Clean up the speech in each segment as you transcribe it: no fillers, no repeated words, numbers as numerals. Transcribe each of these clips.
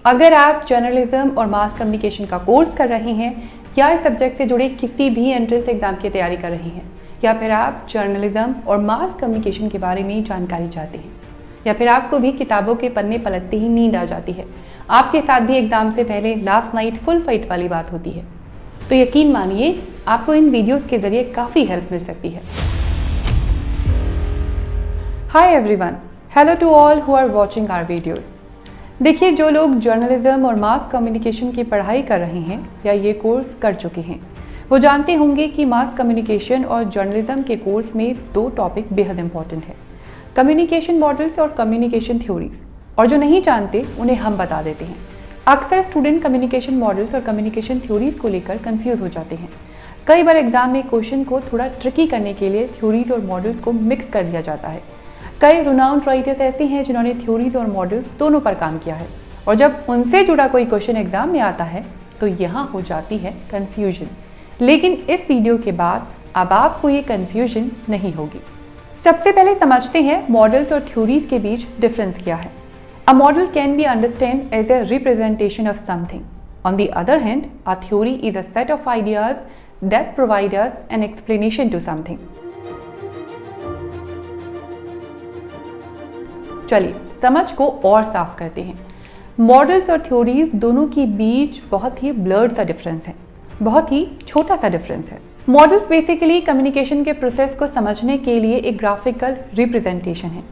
अगर आप जर्नलिज्म और मास कम्युनिकेशन का कोर्स कर रहे हैं या इस सब्जेक्ट से जुड़े किसी भी एंट्रेंस एग्जाम की तैयारी कर रहे हैं, या फिर आप जर्नलिज्म और मास कम्युनिकेशन के बारे में जानकारी चाहते हैं, या फिर आपको भी किताबों के पन्ने पलटते ही नींद आ जाती है, आपके साथ भी एग्जाम से पहले लास्ट नाइट फुल फाइट वाली बात होती है, तो यकीन मानिए आपको इन वीडियोस के जरिए काफ़ी हेल्प मिल सकती है। Hi everyone, hello to all who are watching our videos. देखिए, जो लोग जर्नलिज्म और मास कम्युनिकेशन की पढ़ाई कर रहे हैं या ये कोर्स कर चुके हैं, वो जानते होंगे कि मास कम्युनिकेशन और जर्नलिज्म के कोर्स में दो टॉपिक बेहद इंपॉर्टेंट है, कम्युनिकेशन मॉडल्स और कम्युनिकेशन थ्योरीज। और जो नहीं जानते उन्हें हम बता देते हैं। अक्सर स्टूडेंट कम्युनिकेशन मॉडल्स और कम्युनिकेशन थ्योरीज को लेकर कंफ्यूज हो जाते हैं। कई बार एग्जाम में क्वेश्चन को थोड़ा ट्रिकी करने के लिए थ्योरीज और मॉडल्स को मिक्स कर दिया जाता है। कई रिनाउंड राइटर्स ऐसे हैं जिन्होंने थ्योरीज और मॉडल्स दोनों पर काम किया है, और जब उनसे जुड़ा कोई क्वेश्चन एग्जाम में आता है तो यहाँ हो जाती है कंफ्यूजन। लेकिन इस वीडियो के बाद अब आपको ये कंफ्यूजन नहीं होगी। सबसे पहले समझते हैं मॉडल्स और थ्योरीज के बीच डिफरेंस क्या है। A model can be understand as a representation of something. On the other hand, a theory is a set of ideas that provide us an explanation to something. चलिए समझ को और साफ करते हैं। मॉडल्स और थ्योरीज दोनों के बीच बहुत ही ब्लर्ड सा डिफरेंस है, बहुत ही छोटा सा डिफरेंस है। मॉडल्स बेसिकली कम्युनिकेशन के प्रोसेस को समझने के लिए एक ग्राफिकल रिप्रेजेंटेशन है,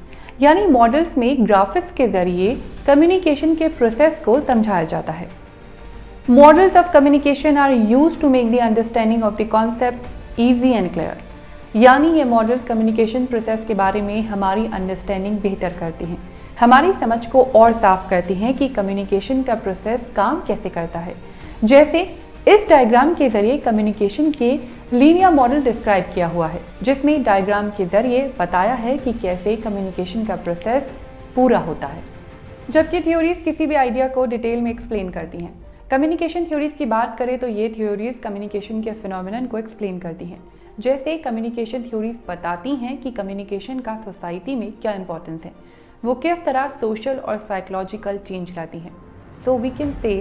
यानी मॉडल्स में ग्राफिक्स के जरिए कम्युनिकेशन के प्रोसेस को समझाया जाता है। Models of communication are used to make the understanding of the concept easy and clear, यानी ये मॉडल्स कम्युनिकेशन प्रोसेस के बारे में हमारी अंडरस्टैंडिंग बेहतर करती हैं, हमारी समझ को और साफ करती हैं कि कम्युनिकेशन का प्रोसेस काम कैसे करता है। जैसे इस डायग्राम के जरिए कम्युनिकेशन के लीनियर मॉडल डिस्क्राइब किया हुआ है, जिसमें डायग्राम के जरिए बताया है कि कैसे कम्युनिकेशन का प्रोसेस पूरा होता है। जबकि थ्योरीज किसी भी आइडिया को डिटेल में एक्सप्लेन करती हैं। कम्युनिकेशन थ्योरीज की बात करें तो ये थ्योरीज कम्युनिकेशन के फिनोमिनन को एक्सप्लेन करती हैं। जैसे कम्युनिकेशन थ्योरीज बताती हैं कि कम्युनिकेशन का सोसाइटी में क्या इंपॉर्टेंस है, वो किस तरह सोशल और साइकोलॉजिकल चेंज लाती हैं। So we can say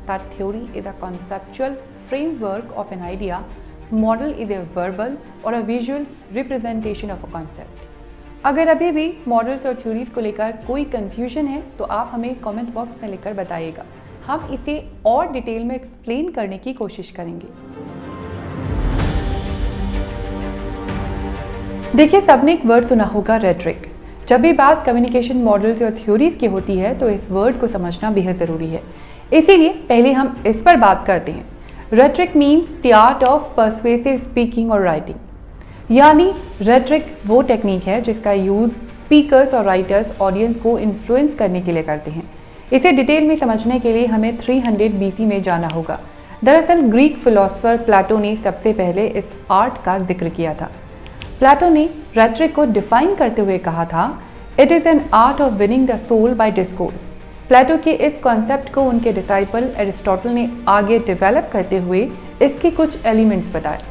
that theory is a conceptual framework of an idea, model is a verbal और a visual representation of a concept. अगर अभी भी मॉडल्स और थ्योरीज को लेकर कोई कंफ्यूजन है तो आप हमें कमेंट बॉक्स में लिखकर बताइएगा, हम इसे और डिटेल में एक्सप्लेन करने की कोशिश करेंगे। देखिए, सबने एक वर्ड सुना होगा, रेटरिक। जब भी बात कम्युनिकेशन मॉडल्स और थ्योरीज की होती है तो इस वर्ड को समझना बेहद ज़रूरी है, इसीलिए पहले हम इस पर बात करते हैं। Rhetoric means the art of persuasive speaking और राइटिंग, यानी रेटरिक वो टेक्निक है जिसका यूज़ स्पीकर्स और राइटर्स ऑडियंस को इन्फ्लुएंस करने के लिए करते हैं। इसे डिटेल में समझने के लिए हमें 300 BC में जाना होगा। दरअसल ग्रीक फिलोसोफर प्लेटो ने सबसे पहले इस आर्ट का जिक्र किया था। प्लेटो ने रेटरिक को डिफाइन करते हुए कहा था, it is an art of winning the soul by discourse. Plato के इस कॉन्सेप्ट को उनके डिसाइपल एरिस्टोटल ने आगे डेवलप करते हुए इसके कुछ एलिमेंट्स बताए।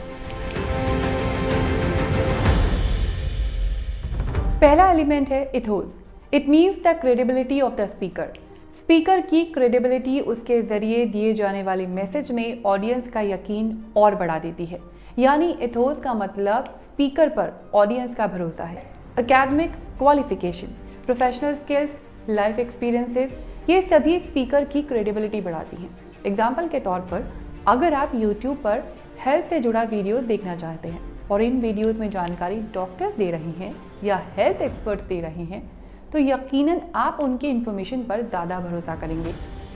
पहला एलिमेंट है ethos. It means the credibility of the speaker. Speaker की क्रेडिबिलिटी उसके जरिए दिए जाने वाले मैसेज में ऑडियंस का यकीन और बढ़ा देती है, यानी इथोस का मतलब स्पीकर पर ऑडियंस का भरोसा है। Academic qualification, professional skills, life experiences, ये सभी स्पीकर की क्रेडिबिलिटी बढ़ाती हैं। एग्जाम्पल के तौर पर, अगर आप यूट्यूब पर हेल्थ से जुड़ा वीडियोस देखना चाहते हैं और इन वीडियोस में जानकारी डॉक्टर्स दे रहे हैं या हेल्थ एक्सपर्ट्स दे रहे हैं, तो यकीनन आप उनकी इन्फॉर्मेशन पर ज़्यादा भरोसा करेंगे,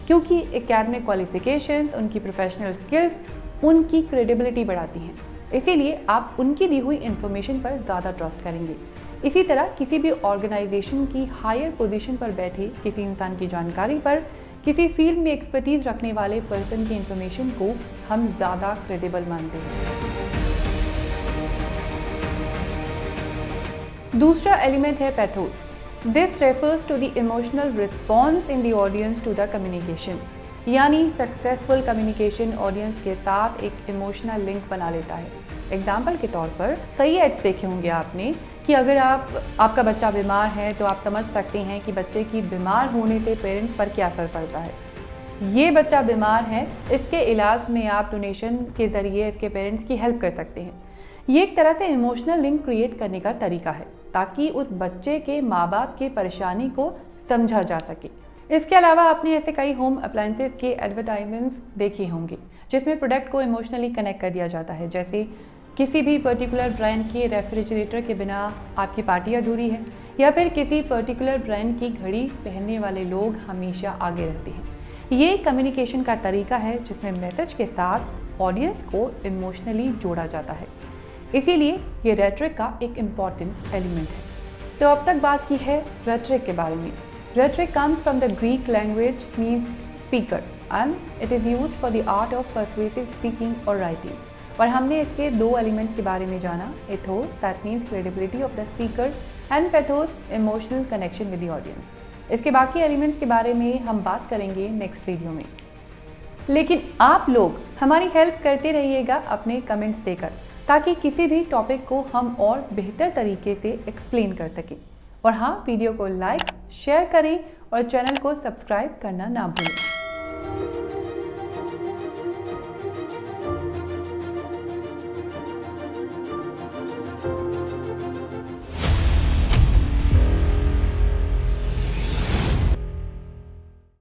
क्योंकि एकेडमिक क्वालिफिकेशंस, उनकी प्रोफेशनल स्किल्स उनकी क्रेडिबिलिटी बढ़ाती हैं। इसीलिए आप उनकी दी हुई इन्फॉर्मेशन पर ज़्यादा ट्रस्ट करेंगे। इसी तरह किसी भी ऑर्गेनाइजेशन की हायर पोजीशन पर बैठे किसी इंसान की जानकारी पर, किसी फील्ड में एक्सपर्टीज रखने वाले पर्सन की इन्फॉर्मेशन को हम ज़्यादा क्रेडिबल मानते हैं। दूसरा एलिमेंट है pathos. This refers to the emotional response in the audience to the communication, यानी सक्सेसफुल कम्युनिकेशन ऑडियंस के साथ एक इमोशनल लिंक बना लेता है। एग्जाम्पल के तौर पर, कई एड्स देखे होंगे आपने कि अगर आपका बच्चा बीमार है तो आप समझ सकते हैं कि बच्चे की बीमार होने से पेरेंट्स पर क्या असर पड़ता है। ये बच्चा बीमार है, इसके इलाज में आप डोनेशन के ज़रिए इसके पेरेंट्स की हेल्प कर सकते हैं। ये एक तरह से इमोशनल लिंक क्रिएट करने का तरीका है ताकि उस बच्चे के माँ बाप की परेशानी को समझा जा सके। इसके अलावा आपने ऐसे कई होम अप्लायंसेस के एडवर्टाइजमेंट्स देखे होंगे जिसमें प्रोडक्ट को इमोशनली कनेक्ट कर दिया जाता है, जैसे किसी भी पर्टिकुलर ब्रांड के रेफ्रिजरेटर के बिना आपकी पार्टी अधूरी है, या फिर किसी पर्टिकुलर ब्रांड की घड़ी पहनने वाले लोग हमेशा आगे रहते हैं। ये कम्युनिकेशन का तरीका है जिसमें मैसेज के साथ ऑडियंस को इमोशनली जोड़ा जाता है, इसीलिए ये रेटरिक का एक इम्पॉर्टेंट एलिमेंट है। तो अब तक बात की है रेटरिक के बारे में। Rhetoric comes from the Greek language means speaker and it is used for the art of persuasive speaking or writing. और हमने इसके दो एलिमेंट्स के बारे में जाना, ethos that means credibility of the speaker and pathos emotional connection with the audience. इसके बाकी एलिमेंट्स के बारे में हम बात करेंगे नेक्स्ट वीडियो में। लेकिन आप लोग हमारी हेल्प करते रहिएगा अपने कमेंट्स देकर, ताकि किसी भी टॉपिक को हम और बेहतर तरीके से एक्सप्लेन कर सकें। और हाँ, वीडियो को लाइक शेयर करें और चैनल को सब्सक्राइब करना ना भूलें।